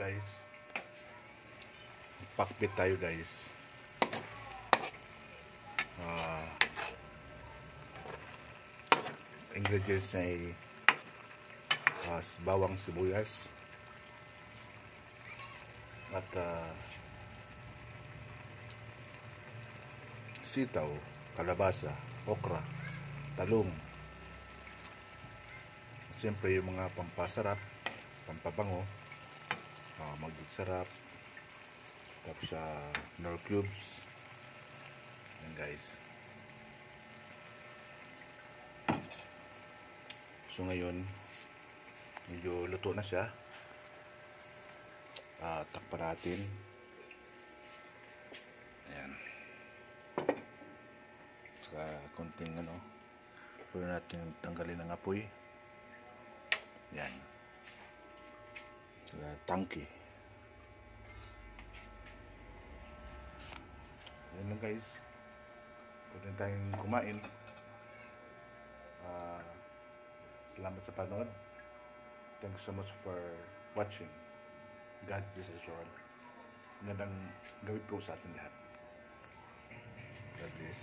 guys. Pakbit tayo guys. Ingredients ay bawang sibuyas at sitaw, kalabasa, okra, talong. Siyempre yung mga pampasarap, pampabango, magiging sarap. Tapos nor cubes. Yan guys. So ngayon, medyo luto na siya. Takpan natin. Ayan. Saka konting pwede natin tanggalin ang apoy. Yan. Saka tangki. Yan lang guys. Pwede tayong kumain. Salamat sa panood. Thanks so much for watching. God bless us all. Magandang gawin po sa ating lahat. God bless.